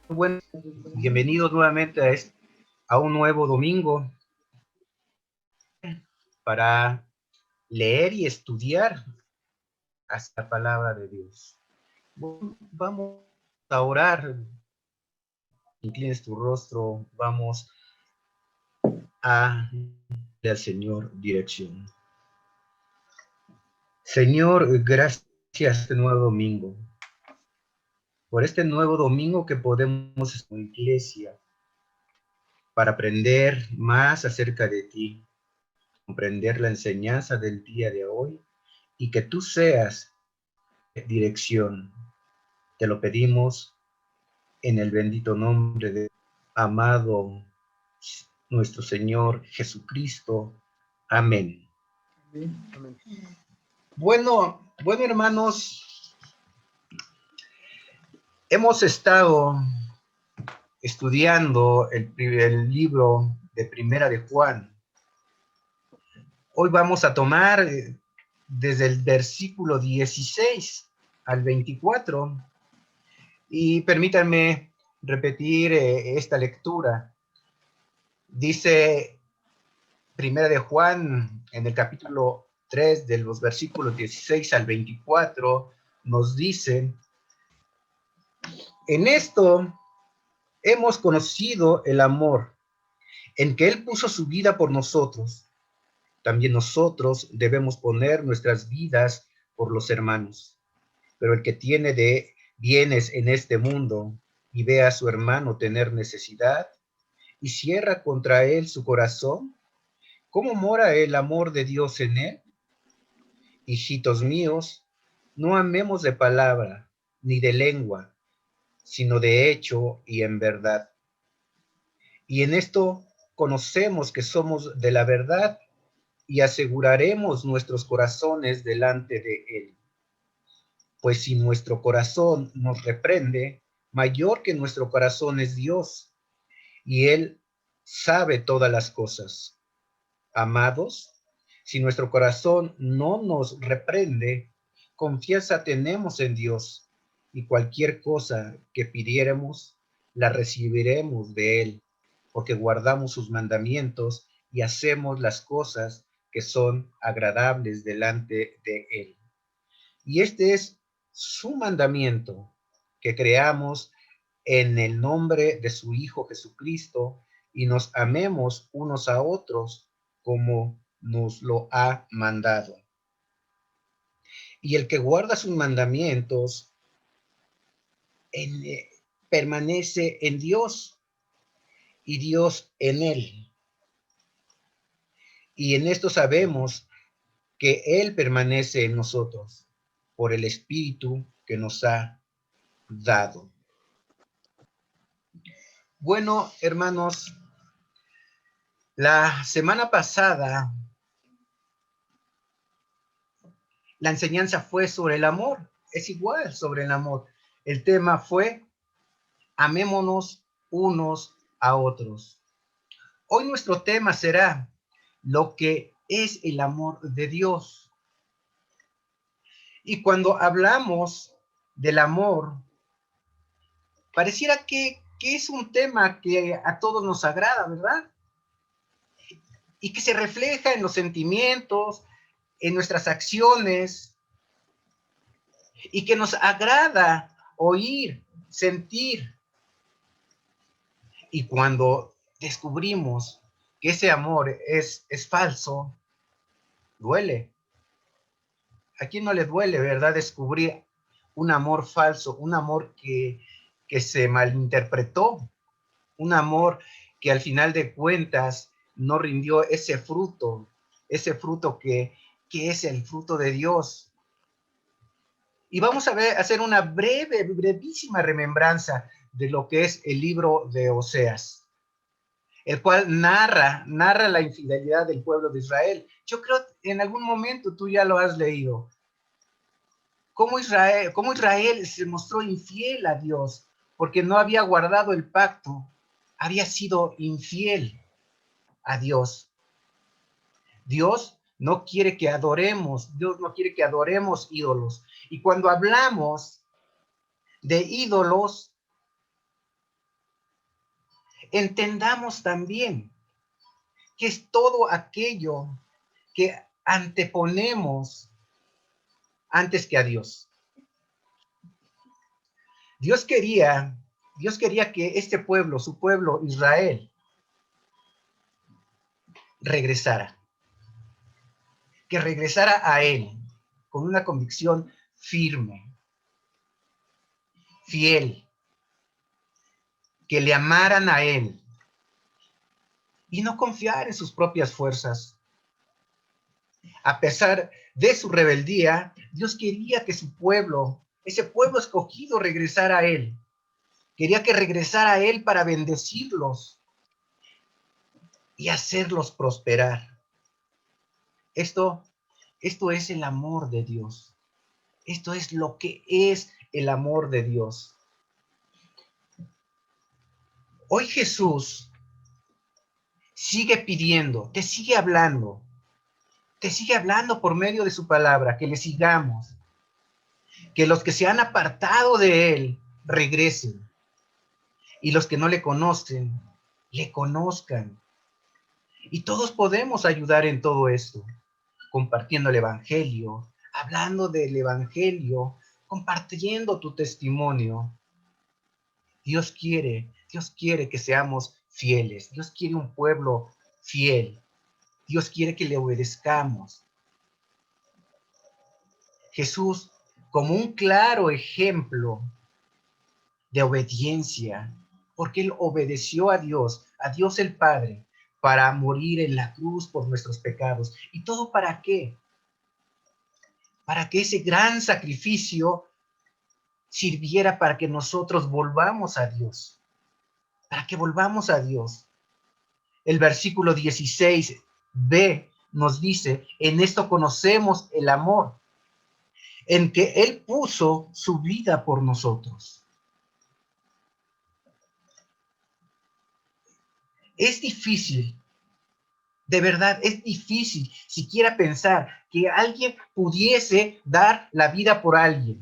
Bueno, bienvenidos nuevamente a un nuevo domingo para leer y estudiar hasta la palabra de Dios. Bueno, vamos a orar, inclines tu rostro, vamos a darle al Señor dirección. Señor, gracias por este nuevo domingo, por este nuevo domingo que podemos estar en la iglesia para aprender más acerca de ti, comprender la enseñanza del día de hoy y que tú seas dirección. Te lo pedimos en el bendito nombre de amado nuestro Señor Jesucristo. Amén. Amén. Bueno, hermanos, hemos estado estudiando el libro de Primera de Juan. Hoy vamos a tomar desde el versículo 16 al 24 y permítanme repetir esta lectura. Dice Primera de Juan en el capítulo 3 de los versículos 16 al 24 nos dice: en esto hemos conocido el amor, en que Él puso su vida por nosotros. También nosotros debemos poner nuestras vidas por los hermanos. Pero el que tiene de bienes en este mundo y ve a su hermano tener necesidad y cierra contra él su corazón, ¿cómo mora el amor de Dios en él? Hijitos míos, no amemos de palabra ni de lengua, sino de hecho y en verdad. Y en esto conocemos que somos de la verdad y aseguraremos nuestros corazones delante de él. Pues si nuestro corazón nos reprende, mayor que nuestro corazón es Dios, y Él sabe todas las cosas. Amados, si nuestro corazón no nos reprende, confianza tenemos en Dios, y cualquier cosa que pidiéramos, la recibiremos de Él, porque guardamos sus mandamientos y hacemos las cosas que son agradables delante de Él. Y este es su mandamiento, que creamos en el nombre de su Hijo Jesucristo y nos amemos unos a otros como nos lo ha mandado. Y el que guarda sus mandamientos permanece en Dios y Dios en él. Y en esto sabemos que Él permanece en nosotros por el Espíritu que nos ha dado. Bueno, hermanos, la semana pasada la enseñanza fue sobre el amor, es igual sobre el amor. El tema fue amémonos unos a otros. Hoy nuestro tema será lo que es el amor de Dios. Y cuando hablamos del amor, pareciera que es un tema que a todos nos agrada, ¿verdad? Y que se refleja en los sentimientos, en nuestras acciones, y que nos agrada oír, sentir. Y cuando descubrimos que ese amor es falso, duele. ¿A quién no le duele, verdad? Descubrir un amor falso, un amor que se malinterpretó, un amor que al final de cuentas no rindió ese fruto que es el fruto de Dios. Y vamos a hacer una brevísima remembranza de lo que es el libro de Oseas, el cual narra la infidelidad del pueblo de Israel. Yo creo que en algún momento tú ya lo has leído. Cómo Israel se mostró infiel a Dios, porque no había guardado el pacto, había sido infiel a Dios. Dios no quiere que adoremos ídolos. Y cuando hablamos de ídolos, entendamos también que es todo aquello que anteponemos antes que a Dios. Dios quería que este pueblo, su pueblo Israel, regresara, que regresara a Él con una convicción firme, fiel, que le amaran a Él y no confiar en sus propias fuerzas. A pesar de su rebeldía, Dios quería que su pueblo, ese pueblo escogido, regresara a Él. Quería que regresara a Él para bendecirlos y hacerlos prosperar. Esto es el amor de Dios. Esto es lo que es el amor de Dios. Hoy Jesús sigue pidiendo, te sigue hablando por medio de su palabra, que le sigamos, que los que se han apartado de Él regresen y los que no le conocen, le conozcan. Y todos podemos ayudar en todo esto, compartiendo el Evangelio, hablando del Evangelio, compartiendo tu testimonio. Dios quiere que seamos fieles. Dios quiere un pueblo fiel. Dios quiere que le obedezcamos. Jesús, como un claro ejemplo de obediencia, porque Él obedeció a Dios el Padre, para morir en la cruz por nuestros pecados. ¿Y todo para qué? Para que ese gran sacrificio sirviera para que nosotros volvamos a Dios, para que volvamos a Dios. El versículo 16b nos dice, en esto conocemos el amor, en que Él puso su vida por nosotros. Es difícil, de verdad, es difícil siquiera pensar que alguien pudiese dar la vida por alguien.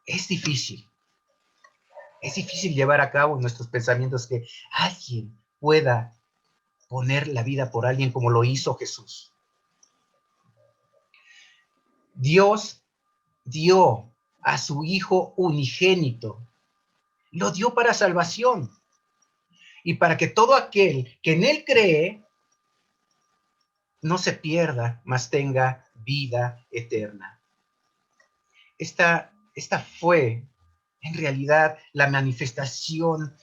Es difícil llevar a cabo en nuestros pensamientos que alguien pueda poner la vida por alguien como lo hizo Jesús. Dios dio a su Hijo unigénito, lo dio para salvación y para que todo aquel que en Él cree no se pierda, mas tenga vida eterna. Esta fue en realidad la manifestación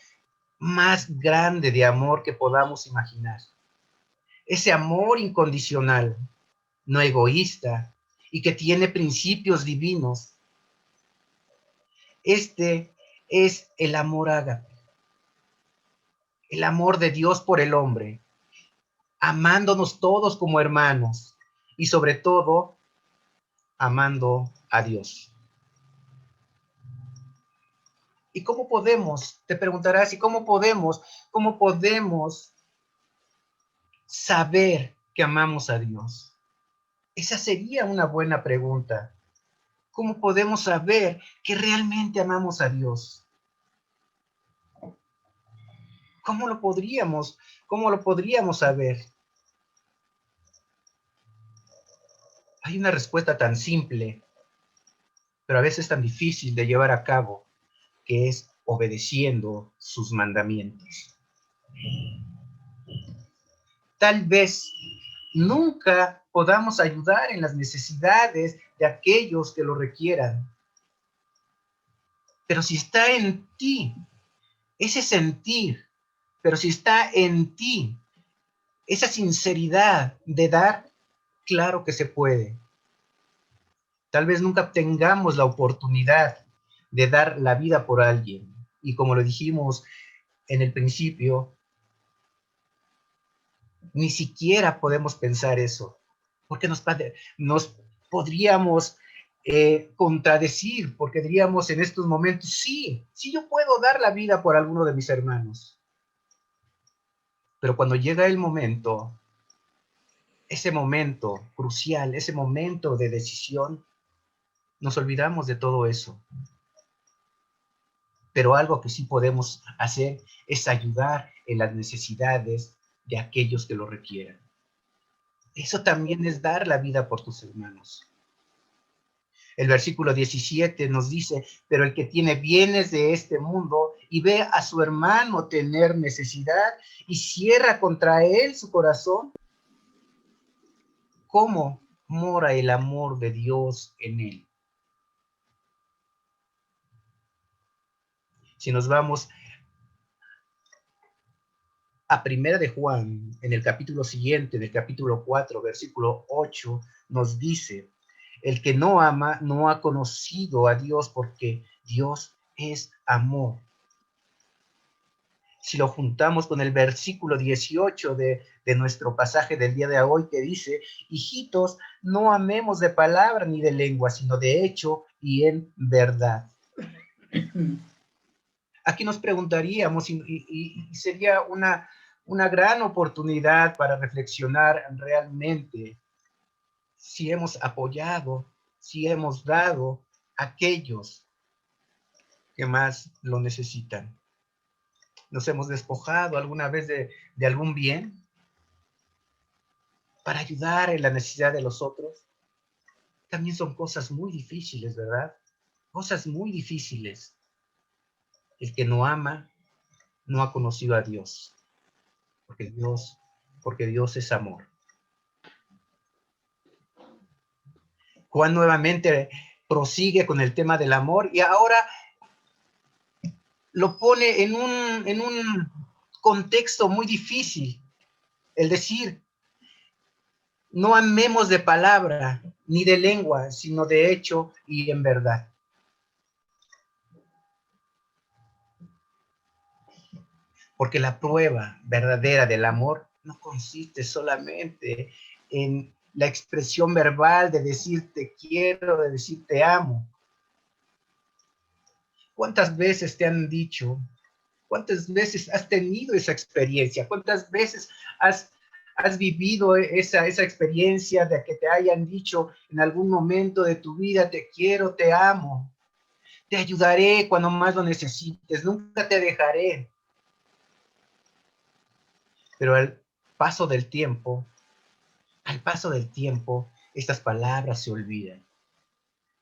más grande de amor que podamos imaginar. Ese amor incondicional, no egoísta y que tiene principios divinos. Este es el amor ágape, el amor de Dios por el hombre, amándonos todos como hermanos y sobre todo amando a Dios. ¿Y cómo podemos? Te preguntarás, ¿y cómo podemos saber que amamos a Dios? Esa sería una buena pregunta. ¿Cómo podemos saber que realmente amamos a Dios? ¿Cómo lo podríamos saber? Hay una respuesta tan simple, pero a veces tan difícil de llevar a cabo, que es obedeciendo sus mandamientos. Tal vez nunca podamos ayudar en las necesidades de aquellos que lo requieran, pero si está en ti ese sentir, pero si está en ti esa sinceridad de dar, claro que se puede. Tal vez nunca tengamos la oportunidad de dar la vida por alguien. Y como lo dijimos en el principio, ni siquiera podemos pensar eso, porque nos podríamos contradecir, porque diríamos en estos momentos, sí, yo puedo dar la vida por alguno de mis hermanos. Pero cuando llega el momento ese momento crucial, ese momento de decisión, nos olvidamos de todo eso. Pero algo que sí podemos hacer es ayudar en las necesidades de aquellos que lo requieran. Eso también es dar la vida por tus hermanos. El versículo 17 nos dice, pero el que tiene bienes de este mundo y ve a su hermano tener necesidad y cierra contra él su corazón, ¿cómo mora el amor de Dios en él? Si nos vamos a Primera de Juan, en el capítulo siguiente, en el capítulo 4, versículo 8, nos dice, el que no ama no ha conocido a Dios porque Dios es amor. Si lo juntamos con el versículo 18 de nuestro pasaje del día de hoy que dice, hijitos, no amemos de palabra ni de lengua, sino de hecho y en verdad. Aquí nos preguntaríamos y sería una gran oportunidad para reflexionar realmente si hemos apoyado, si hemos dado a aquellos que más lo necesitan. ¿Nos hemos despojado alguna vez de algún bien para ayudar en la necesidad de los otros? También son cosas muy difíciles, ¿verdad? Cosas muy difíciles. El que no ama no ha conocido a Dios, porque Dios es amor. Juan nuevamente prosigue con el tema del amor y ahora lo pone en un contexto muy difícil. El decir, no amemos de palabra ni de lengua, sino de hecho y en verdad. Porque la prueba verdadera del amor no consiste solamente en la expresión verbal de decir te quiero, de decir te amo. ¿Cuántas veces te han dicho? ¿Cuántas veces has tenido esa experiencia? ¿Cuántas veces has vivido esa experiencia de que te hayan dicho en algún momento de tu vida te quiero, te amo, te ayudaré cuando más lo necesites, nunca te dejaré? Pero al paso del tiempo, estas palabras se olvidan.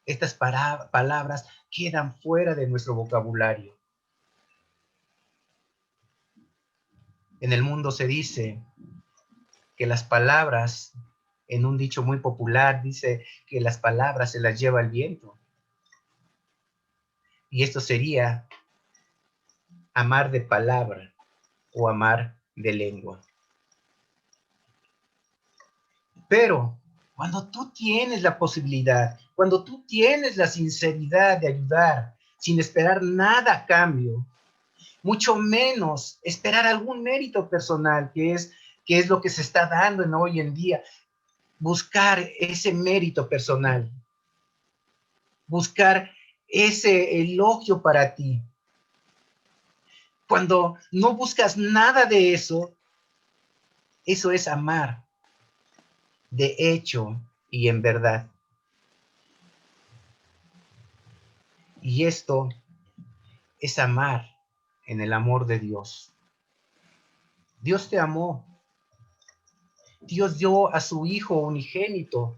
Estas palabras quedan fuera de nuestro vocabulario. En el mundo se dice que las palabras, en un dicho muy popular, dice que las palabras se las lleva el viento. Y esto sería amar de palabra o amar de lengua. Pero cuando tú tienes la posibilidad, cuando tú tienes la sinceridad de ayudar sin esperar nada a cambio, mucho menos esperar algún mérito personal, que es lo que se está dando hoy en día, buscar ese mérito personal, buscar ese elogio para ti. Cuando no buscas nada de eso, eso es amar de hecho y en verdad. Y esto es amar en el amor de Dios. Dios te amó. Dios dio a su Hijo unigénito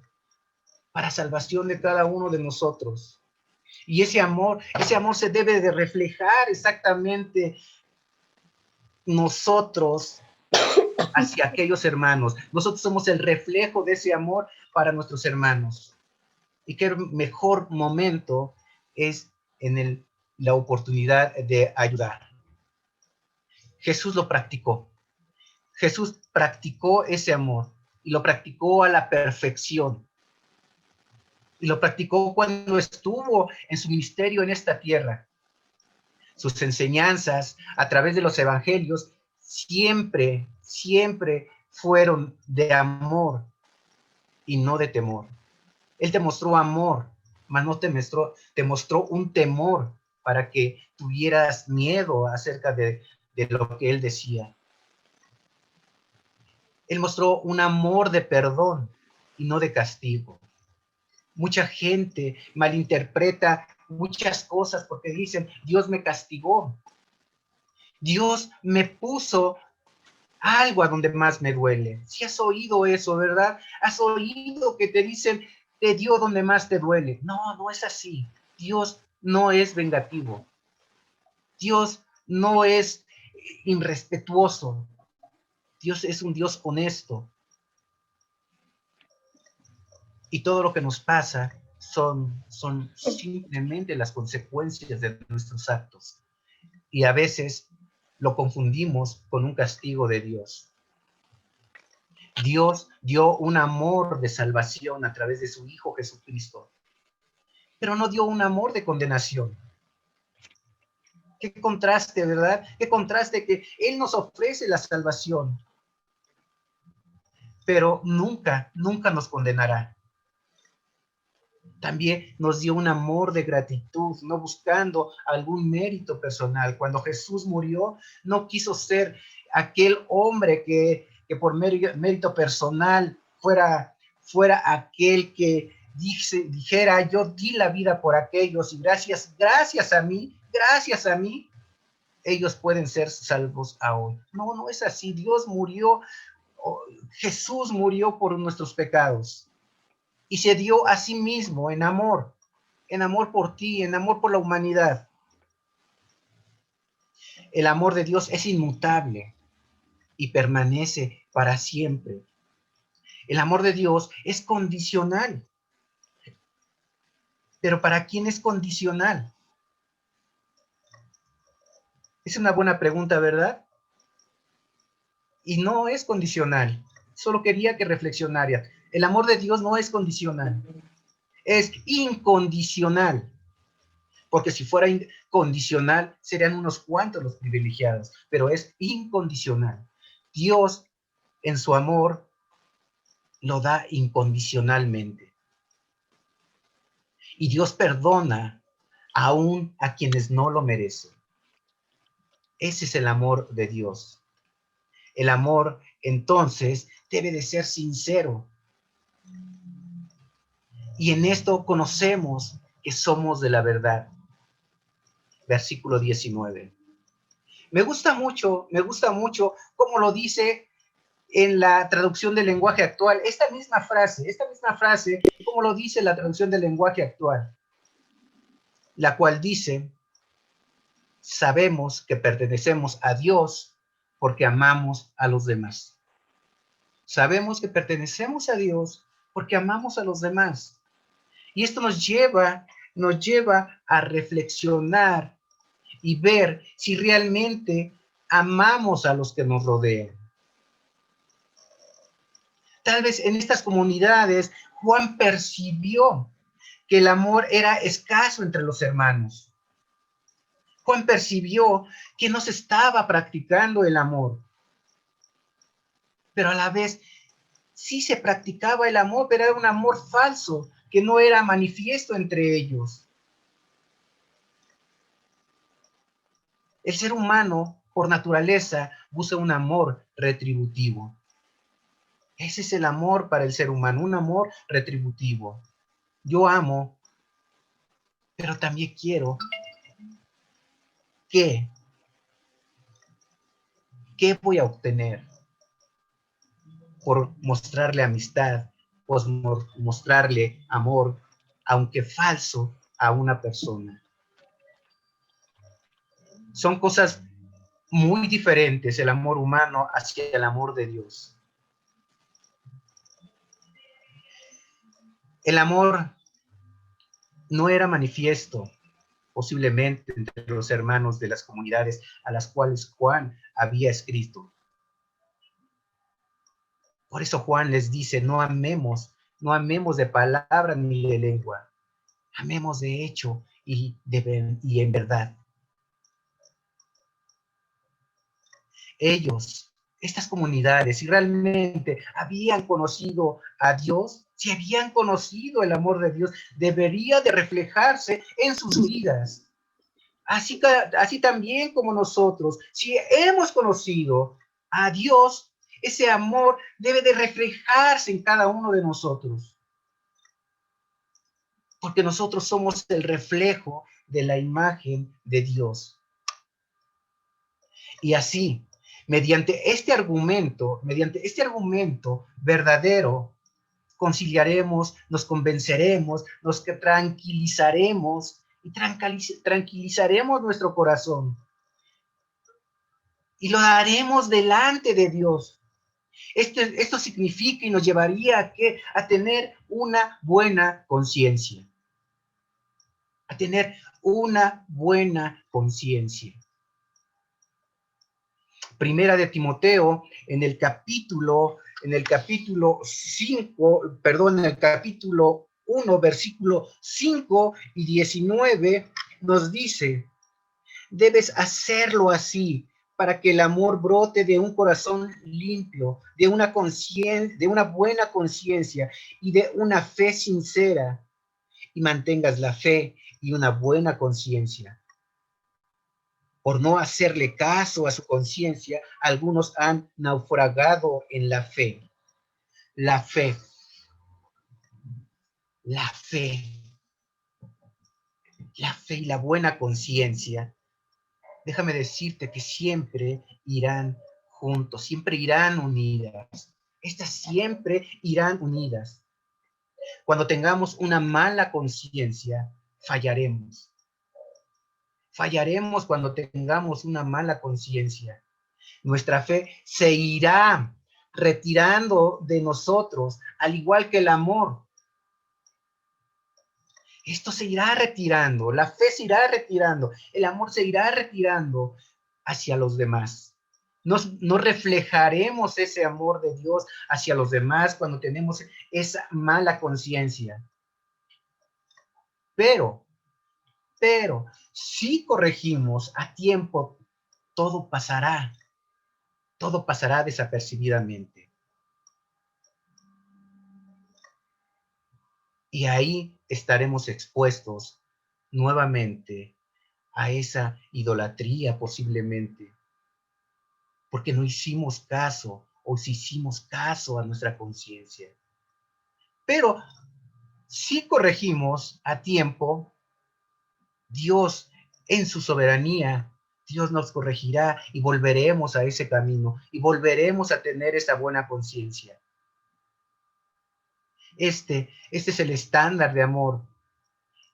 para salvación de cada uno de nosotros. Y ese amor se debe de reflejar exactamente nosotros hacia aquellos hermanos. Nosotros somos el reflejo de ese amor para nuestros hermanos. Y qué mejor momento es en la oportunidad de ayudar. Jesús lo practicó. Jesús practicó ese amor y lo practicó a la perfección. Y lo practicó cuando estuvo en su ministerio en esta tierra. Sus enseñanzas a través de los evangelios siempre fueron de amor y no de temor. Él te mostró amor, mas no te mostró un temor para que tuvieras miedo acerca de lo que él decía. Él mostró un amor de perdón y no de castigo. Mucha gente malinterpreta muchas cosas porque dicen, Dios me castigó. Dios me puso algo a donde más me duele. Si has oído eso, ¿verdad? Has oído que te dicen, te dio donde más te duele. No, no es así. Dios no es vengativo. Dios no es irrespetuoso. Dios es un Dios honesto. Y todo lo que nos pasa son simplemente las consecuencias de nuestros actos. Y a veces lo confundimos con un castigo de Dios. Dios dio un amor de salvación a través de su Hijo Jesucristo, pero no dio un amor de condenación. Qué contraste, ¿verdad? Qué contraste que Él nos ofrece la salvación, pero nunca, nunca nos condenará. También nos dio un amor de gratitud, no buscando algún mérito personal. Cuando Jesús murió, no quiso ser aquel hombre que por mérito personal fuera aquel que dijera, yo di la vida por aquellos y gracias a mí, ellos pueden ser salvos hoy. No, no es así. Dios murió, Jesús murió por nuestros pecados y se dio a sí mismo en amor por ti, en amor por la humanidad. El amor de Dios es inmutable y permanece para siempre. El amor de Dios es condicional. Pero ¿para quién es condicional? Es una buena pregunta, ¿verdad? Y no es condicional. Solo quería que reflexionara. El amor de Dios no es condicional. Es incondicional. Porque si fuera condicional, serían unos cuantos los privilegiados, pero es incondicional. Dios, en su amor, lo da incondicionalmente. Y Dios perdona aún a quienes no lo merecen. Ese es el amor de Dios. El amor, entonces, debe de ser sincero. Y en esto conocemos que somos de la verdad. Versículo 19. Me gusta mucho cómo lo dice en la traducción del lenguaje actual. Esta misma frase, cómo lo dice la traducción del lenguaje actual, la cual dice, sabemos que pertenecemos a Dios porque amamos a los demás. Sabemos que pertenecemos a Dios porque amamos a los demás. Y esto nos lleva a reflexionar y ver si realmente amamos a los que nos rodean. Tal vez en estas comunidades Juan percibió que el amor era escaso entre los hermanos. Juan percibió que no se estaba practicando el amor. Pero a la vez sí se practicaba el amor, pero era un amor falso, que no era manifiesto entre ellos. El ser humano, por naturaleza, busca un amor retributivo. Ese es el amor para el ser humano, un amor retributivo. Yo amo, pero también quiero ¿qué voy a obtener por mostrarle amistad, por mostrarle amor, aunque falso, a una persona? Son cosas muy diferentes el amor humano hacia el amor de Dios. El amor no era manifiesto posiblemente entre los hermanos de las comunidades a las cuales Juan había escrito. Por eso Juan les dice, no amemos de palabra ni de lengua, amemos de hecho y en verdad. Ellos, estas comunidades, si realmente habían conocido a Dios, si habían conocido el amor de Dios, debería de reflejarse en sus vidas. Así también como nosotros, si hemos conocido a Dios, Ese amor debe de reflejarse en cada uno de nosotros, porque nosotros somos el reflejo de la imagen de Dios. Y así, mediante este argumento verdadero, conciliaremos, nos convenceremos, nos tranquilizaremos y tranquilizaremos nuestro corazón y lo daremos delante de Dios. Esto significa y nos llevaría a tener una buena conciencia. A tener una buena conciencia. Primera de Timoteo, en el capítulo 1, versículo 5 y 19, nos dice: debes hacerlo así, para que el amor brote de un corazón limpio, de una buena conciencia y de una fe sincera, y mantengas la fe y una buena conciencia. Por no hacerle caso a su conciencia, algunos han naufragado en la fe. La fe. La fe. La fe y la buena conciencia. Déjame decirte que siempre irán juntos, siempre irán unidas. Estas siempre irán unidas. Cuando tengamos una mala conciencia, fallaremos. Fallaremos cuando tengamos una mala conciencia. Nuestra fe se irá retirando de nosotros, al igual que el amor. Esto se irá retirando, la fe se irá retirando, el amor se irá retirando hacia los demás. No reflejaremos ese amor de Dios hacia los demás cuando tenemos esa mala conciencia. Pero, si corregimos a tiempo, todo pasará desapercibidamente. Y ahí estaremos expuestos nuevamente a esa idolatría posiblemente, porque no hicimos caso o si hicimos caso a nuestra conciencia. Pero si corregimos a tiempo, Dios en su soberanía, Dios nos corregirá y volveremos a ese camino y volveremos a tener esa buena conciencia. Este es el estándar de amor.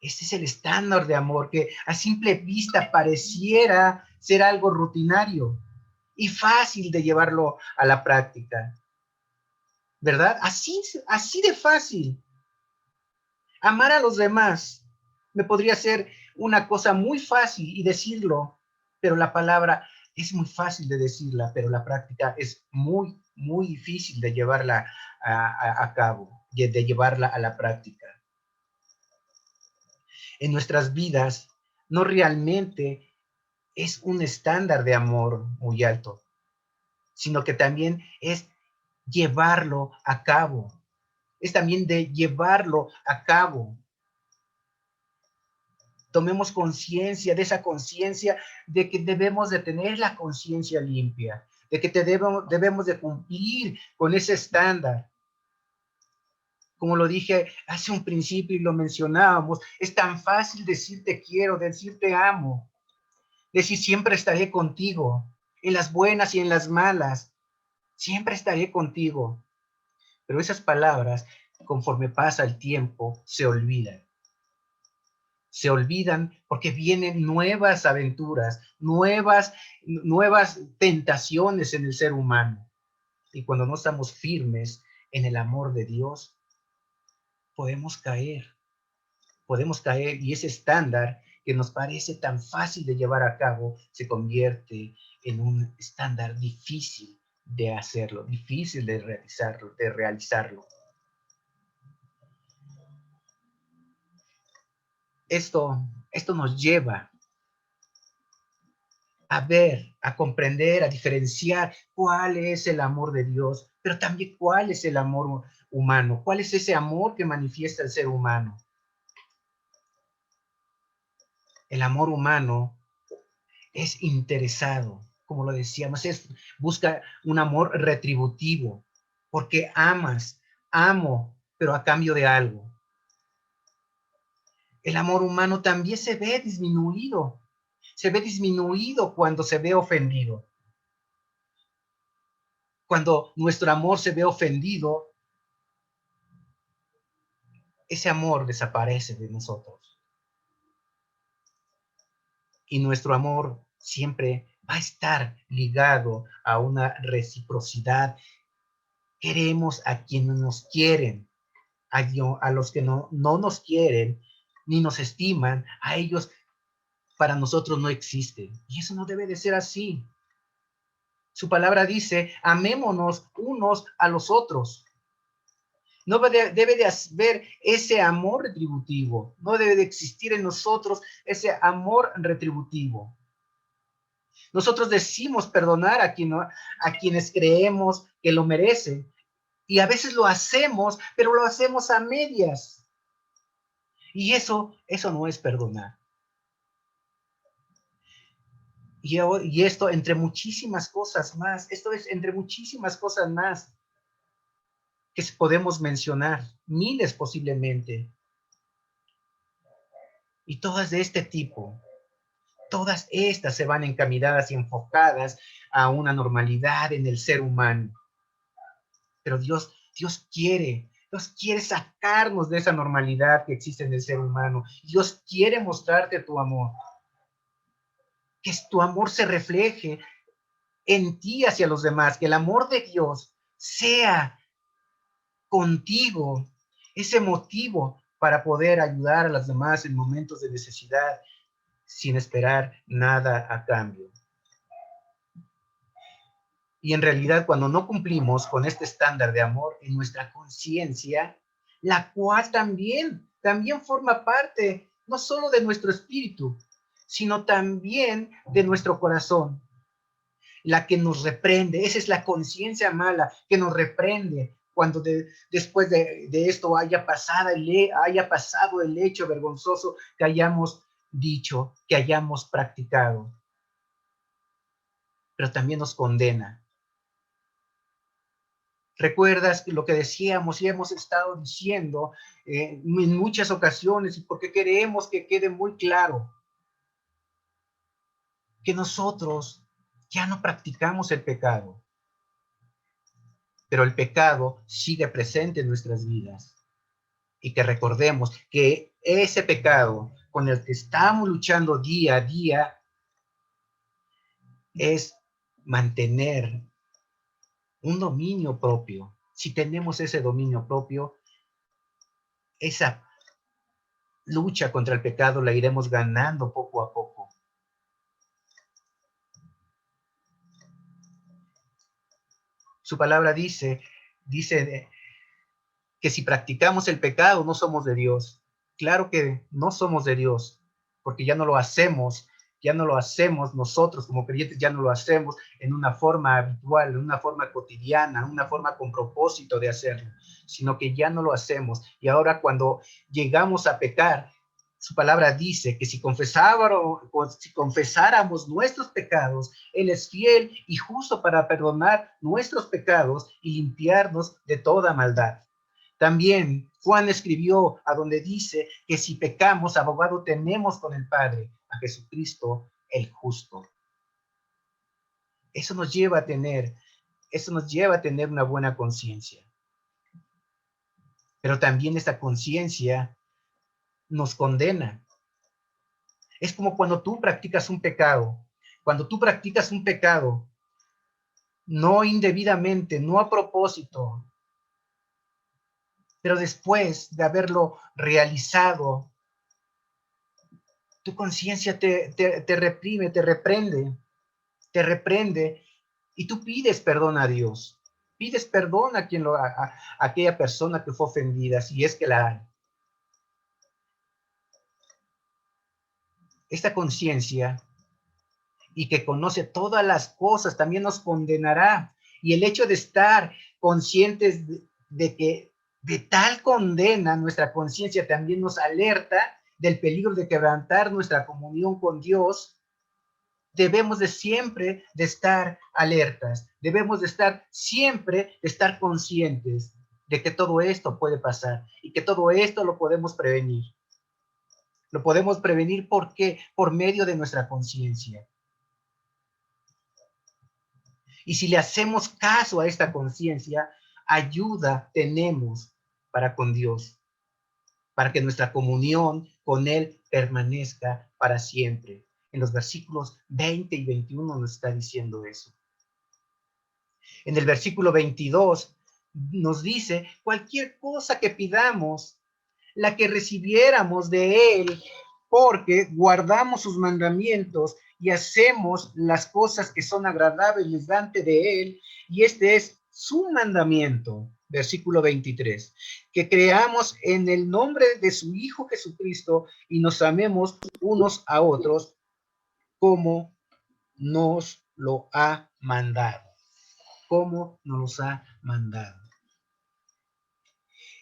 Este es el estándar de amor que a simple vista pareciera ser algo rutinario y fácil de llevarlo a la práctica. ¿Verdad? Así de fácil. Amar a los demás me podría ser una cosa muy fácil y decirlo, pero la palabra es muy fácil de decirla, pero la práctica es muy, muy difícil de llevarla a cabo, de llevarla a la práctica. En nuestras vidas no realmente es un estándar de amor muy alto, sino que también es llevarlo a cabo. Es también de llevarlo a cabo. Tomemos conciencia de esa conciencia de que debemos de tener la conciencia limpia, de que debemos de cumplir con ese estándar. Como lo dije hace un principio y lo mencionábamos, es tan fácil decir te quiero, decir te amo, decir siempre estaré contigo, en las buenas y en las malas, siempre estaré contigo. Pero esas palabras, conforme pasa el tiempo, se olvidan. Se olvidan porque vienen nuevas aventuras, nuevas tentaciones en el ser humano. Y cuando no estamos firmes en el amor de Dios, podemos caer y ese estándar que nos parece tan fácil de llevar a cabo se convierte en un estándar difícil de hacerlo, difícil de realizarlo. Esto nos lleva a ver, a comprender, a diferenciar cuál es el amor de Dios, pero también cuál es el amor humano, cuál es ese amor que manifiesta el ser humano. El amor humano es interesado, como lo decíamos, busca un amor retributivo, porque amo, pero a cambio de algo. El amor humano también se ve disminuido cuando se ve ofendido. Cuando nuestro amor se ve ofendido, ese amor desaparece de nosotros. Y nuestro amor siempre va a estar ligado a una reciprocidad. Queremos a quienes nos quieren, a los que no nos quieren ni nos estiman, a ellos para nosotros no existen. Y eso no debe de ser así. Su palabra dice, amémonos unos a los otros. No debe de haber ese amor retributivo. No debe de existir en nosotros ese amor retributivo. Nosotros decimos perdonar a quienes creemos que lo merecen. Y a veces lo hacemos, pero lo hacemos a medias. Y eso no es perdonar. Y esto entre muchísimas cosas más. Esto es entre muchísimas cosas más que podemos mencionar. Miles posiblemente. Y todas de este tipo. Todas estas se van encaminadas y enfocadas a una normalidad en el ser humano. Pero Dios quiere sacarnos de esa normalidad que existe en el ser humano. Dios quiere mostrarte tu amor. Que tu amor se refleje en ti hacia los demás. Que el amor de Dios sea contigo ese motivo para poder ayudar a los demás en momentos de necesidad sin esperar nada a cambio. Y en realidad, cuando no cumplimos con este estándar de amor en nuestra conciencia, la cual también forma parte no solo de nuestro espíritu, sino también de nuestro corazón, la que nos reprende, esa es la conciencia mala que nos reprende cuando después de esto haya pasado el hecho vergonzoso que hayamos dicho, que hayamos practicado. Pero también nos condena. ¿Recuerdas lo que decíamos y hemos estado diciendo en muchas ocasiones, y porque queremos que quede muy claro que nosotros ya no practicamos el pecado, pero el pecado sigue presente en nuestras vidas? Y que recordemos que ese pecado con el que estamos luchando día a día es mantener un dominio propio. Si tenemos ese dominio propio, esa lucha contra el pecado la iremos ganando poco a poco. Su palabra dice que si practicamos el pecado no somos de Dios. Claro que no somos de Dios, porque ya no lo hacemos nosotros como creyentes, ya no lo hacemos en una forma habitual, en una forma cotidiana, en una forma con propósito de hacerlo, sino que ya no lo hacemos. Y ahora cuando llegamos a pecar, su palabra dice que si confesáramos nuestros pecados, Él es fiel y justo para perdonar nuestros pecados y limpiarnos de toda maldad. También Juan escribió a donde dice que si pecamos, abogado tenemos con el Padre, a Jesucristo el justo. Eso nos lleva a tener una buena conciencia. Pero también esta conciencia nos condena. Es como cuando tú practicas un pecado. Cuando tú practicas un pecado, no indebidamente, no a propósito, pero después de haberlo realizado, tu conciencia te reprime, te reprende y tú pides perdón a Dios. Pides perdón a aquella persona que fue ofendida, si es que la hay. Esta conciencia y que conoce todas las cosas también nos condenará. Y el hecho de estar conscientes de que de tal condena, nuestra conciencia también nos alerta del peligro de quebrantar nuestra comunión con Dios debemos de siempre de estar alertas, debemos de estar siempre de estar conscientes de que todo esto puede pasar y que todo esto lo podemos prevenir. Lo podemos prevenir porque por medio de nuestra conciencia. Y si le hacemos caso a esta conciencia, ayuda tenemos para con Dios, para que nuestra comunión con Él permanezca para siempre. En los versículos 20 y 21 nos está diciendo eso. En el versículo 22 nos dice, cualquier cosa que pidamos, la que recibiéramos de Él, porque guardamos sus mandamientos y hacemos las cosas que son agradables delante de Él, y este es su mandamiento, versículo 23, que creamos en el nombre de su Hijo Jesucristo y nos amemos unos a otros como nos lo ha mandado, como nos los ha mandado.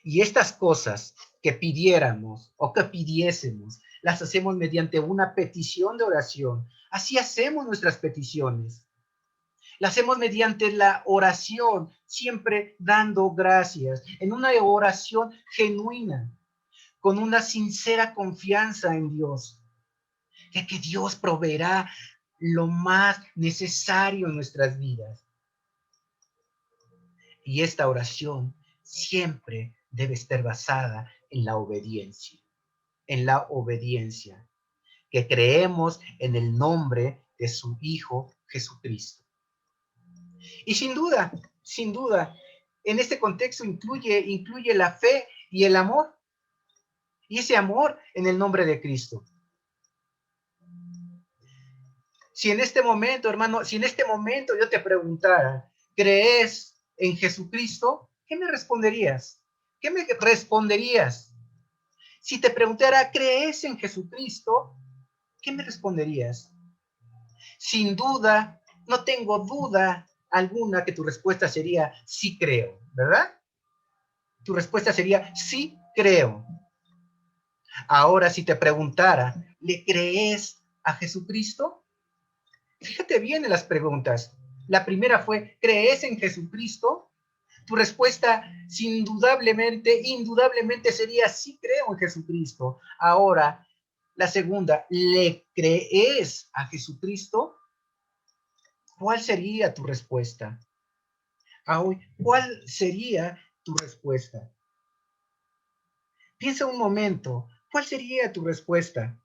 Y estas cosas que pidiéramos o que pidiésemos, las hacemos mediante una petición de oración. Así hacemos nuestras peticiones. Las hacemos mediante la oración, siempre dando gracias, en una oración genuina, con una sincera confianza en Dios, de que Dios proveerá lo más necesario en nuestras vidas. Y esta oración siempre debe estar basada en la obediencia, que creemos en el nombre de su Hijo Jesucristo. Y sin duda, en este contexto incluye la fe y el amor, y ese amor en el nombre de Cristo. Si en este momento, hermano, si en este momento yo te preguntara, ¿crees en Jesucristo? ¿Qué me responderías? ¿Qué me responderías? Si te preguntara, ¿crees en Jesucristo? ¿Qué me responderías? Sin duda, no tengo duda alguna que tu respuesta sería sí creo, ¿verdad? Tu respuesta sería sí creo. Ahora, si te preguntara, ¿le crees a Jesucristo? Fíjate bien en las preguntas. La primera fue, ¿crees en Jesucristo? Tu respuesta, indudablemente sería sí creo en Jesucristo. Ahora, la segunda, ¿le crees a Jesucristo? ¿Cuál sería tu respuesta? ¿Cuál sería tu respuesta? Piensa un momento, ¿cuál sería tu respuesta?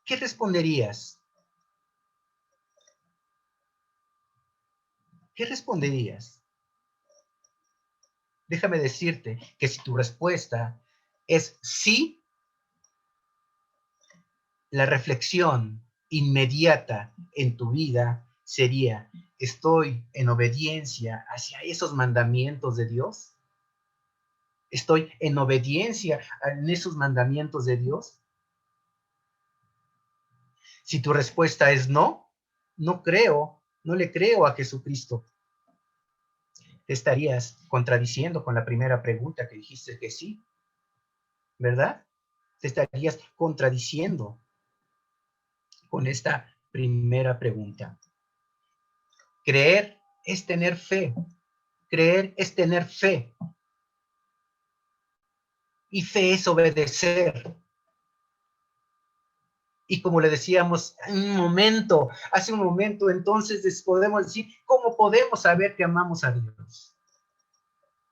¿Qué responderías? ¿Qué responderías? Déjame decirte que si tu respuesta es sí, la reflexión inmediata en tu vida sería, ¿estoy en obediencia hacia esos mandamientos de Dios? ¿Estoy en obediencia en esos mandamientos de Dios? Si tu respuesta es no, no le creo a Jesucristo, te estarías contradiciendo con la primera pregunta que dijiste que sí, ¿verdad? Te estarías contradiciendo con esta primera pregunta. Creer es tener fe. Creer es tener fe. Y fe es obedecer. Y como le decíamos hace un momento, entonces podemos decir, ¿cómo podemos saber que amamos a Dios?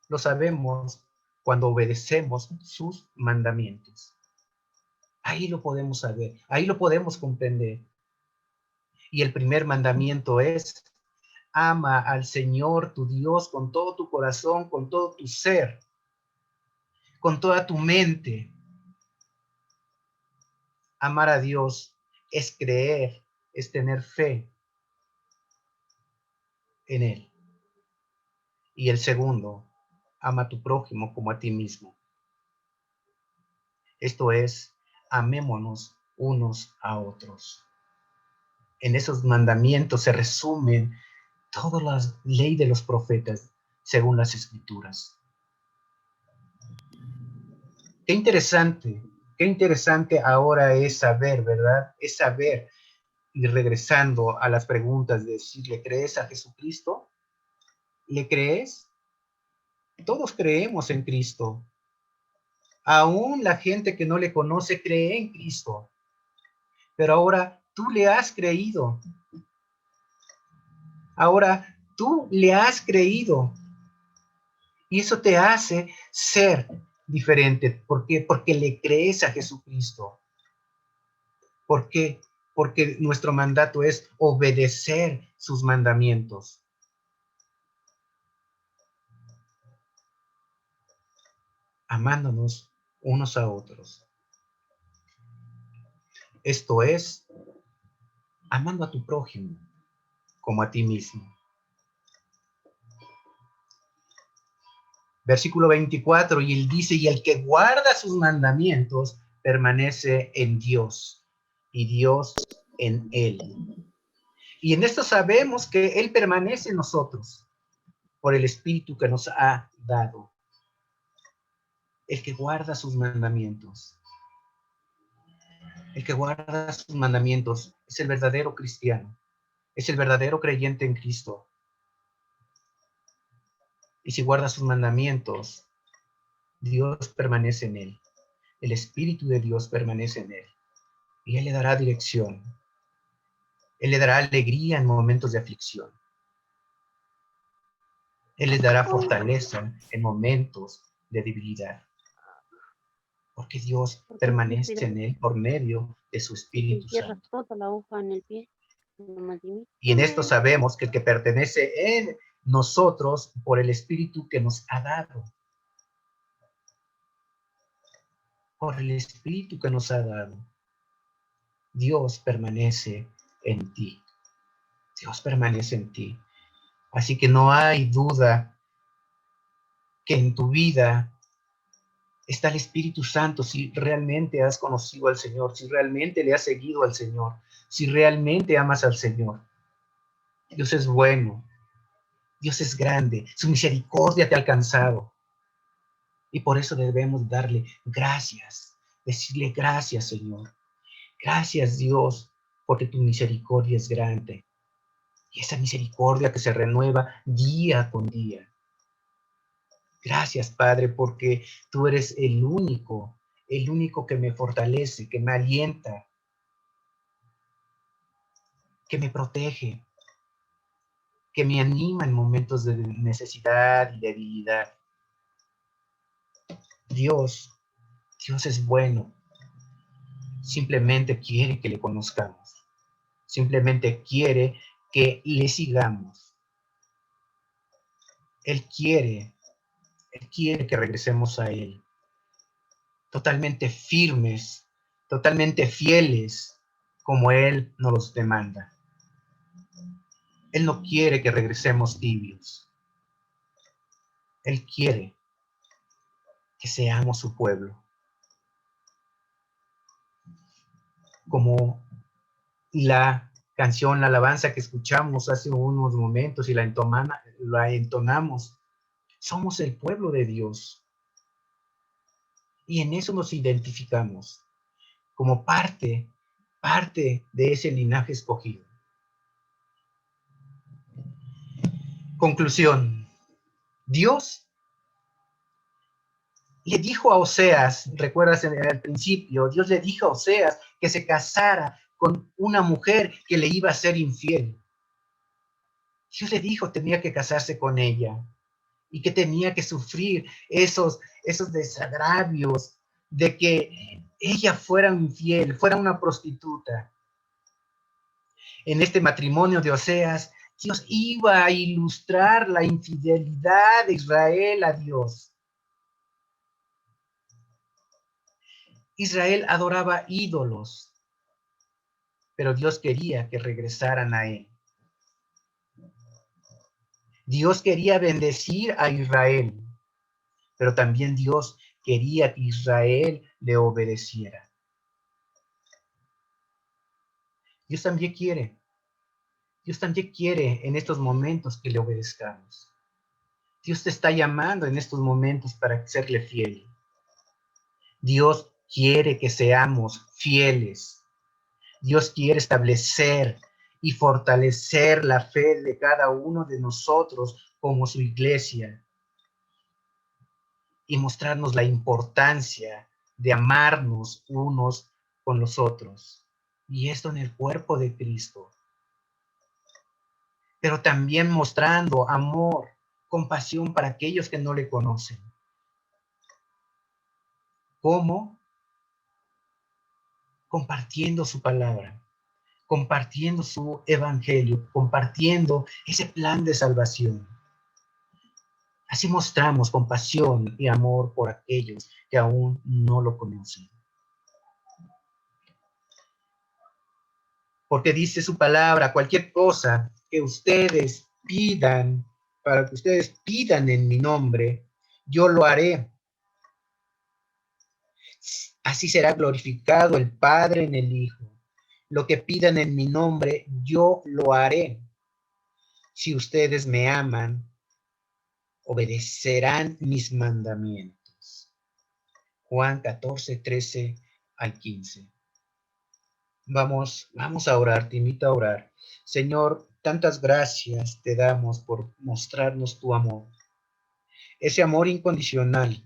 Lo sabemos cuando obedecemos sus mandamientos. Ahí lo podemos saber, ahí lo podemos comprender. Y el primer mandamiento es, ama al Señor tu Dios con todo tu corazón, con todo tu ser, con toda tu mente. Amar a Dios es creer, es tener fe en Él. Y el segundo, ama a tu prójimo como a ti mismo. Esto es, amémonos unos a otros. En esos mandamientos se resumen toda la ley de los profetas según las escrituras. Qué interesante Qué interesante ahora es saber, ¿verdad? Es saber, y regresando a las preguntas de si le crees a Jesucristo, ¿le crees? Todos creemos en Cristo. Aún la gente que no le conoce cree en Cristo. Pero ahora tú le has creído. Ahora tú le has creído. Y eso te hace ser diferente. ¿Por qué? Porque le crees a Jesucristo. ¿Por qué? Porque nuestro mandato es obedecer sus mandamientos. Amándonos unos a otros. Esto es, amando a tu prójimo como a ti mismo. Versículo 24, y él dice, y el que guarda sus mandamientos permanece en Dios, y Dios en él. Y en esto sabemos que él permanece en nosotros, por el Espíritu que nos ha dado. El que guarda sus mandamientos. El que guarda sus mandamientos es el verdadero cristiano, es el verdadero creyente en Cristo. Y si guarda sus mandamientos, Dios permanece en él. El Espíritu de Dios permanece en él. Y él le dará dirección. Él le dará alegría en momentos de aflicción. Él les dará fortaleza en momentos de debilidad. Porque Dios ¿Por qué me permanece inspiró? en él por medio de su Me Espíritu entierras Santo. toda la aguja en el pie. No me dimite. Y en esto sabemos que el que pertenece en nosotros por el Espíritu que nos ha dado. Por el Espíritu que nos ha dado. Dios permanece en ti. Dios permanece en ti. Así que no hay duda que en tu vida está el Espíritu Santo si realmente has conocido al Señor, si realmente le has seguido al Señor, si realmente amas al Señor. Dios es bueno, Dios es grande, su misericordia te ha alcanzado. Y por eso debemos darle gracias, decirle gracias, Señor. Gracias, Dios, porque tu misericordia es grande. Y esa misericordia que se renueva día con día. Gracias, Padre, porque tú eres el único que me fortalece, que me alienta, que me protege, que me anima en momentos de necesidad y debilidad. Dios, Dios es bueno. Simplemente quiere que le conozcamos. Simplemente quiere que le sigamos. Él quiere que regresemos a Él. Totalmente firmes, totalmente fieles, como Él nos los demanda. Él no quiere que regresemos tibios. Él quiere que seamos su pueblo. Como la canción, la alabanza que escuchamos hace unos momentos y la entonamos. Somos el pueblo de Dios. Y en eso nos identificamos como parte de ese linaje escogido. Conclusión. Dios le dijo a Oseas, recuerdas al principio, Dios le dijo a Oseas que se casara con una mujer que le iba a ser infiel. Dios le dijo que tenía que casarse con ella y que tenía que sufrir esos desagravios de que ella fuera infiel, fuera una prostituta. En este matrimonio de Oseas, Dios iba a ilustrar la infidelidad de Israel a Dios. Israel adoraba ídolos, pero Dios quería que regresaran a él. Dios quería bendecir a Israel, pero también Dios quería que Israel le obedeciera. Dios también quiere en estos momentos que le obedezcamos. Dios te está llamando en estos momentos para serle fiel. Dios quiere que seamos fieles. Dios quiere establecer y fortalecer la fe de cada uno de nosotros como su iglesia y mostrarnos la importancia de amarnos unos con los otros. Y esto en el cuerpo de Cristo. Pero también mostrando amor, compasión para aquellos que no le conocen. ¿Cómo? Compartiendo su palabra, compartiendo su evangelio, compartiendo ese plan de salvación. Así mostramos compasión y amor por aquellos que aún no lo conocen. Porque dice su palabra, cualquier cosa que ustedes pidan, para que ustedes pidan en mi nombre, yo lo haré. Así será glorificado el Padre en el Hijo. Lo que pidan en mi nombre, yo lo haré. Si ustedes me aman, obedecerán mis mandamientos. Juan 14, 13 al 15. Vamos a orar, te invito a orar. Señor, tantas gracias te damos por mostrarnos tu amor, ese amor incondicional.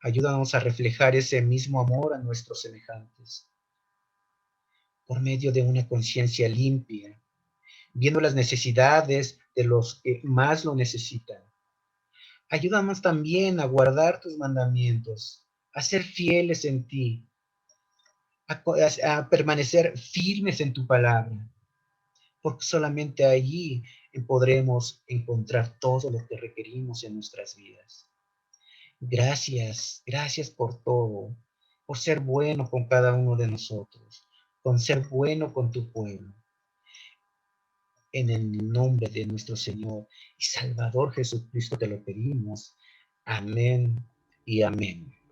Ayúdanos a reflejar ese mismo amor a nuestros semejantes por medio de una conciencia limpia, viendo las necesidades de los que más lo necesitan. Ayúdanos también a guardar tus mandamientos, a ser fieles en ti, a permanecer firmes en tu palabra, porque solamente allí podremos encontrar todo lo que requerimos en nuestras vidas. Gracias por todo, por ser bueno con cada uno de nosotros, con ser bueno con tu pueblo. En el nombre de nuestro Señor y Salvador Jesucristo te lo pedimos. Amén y amén.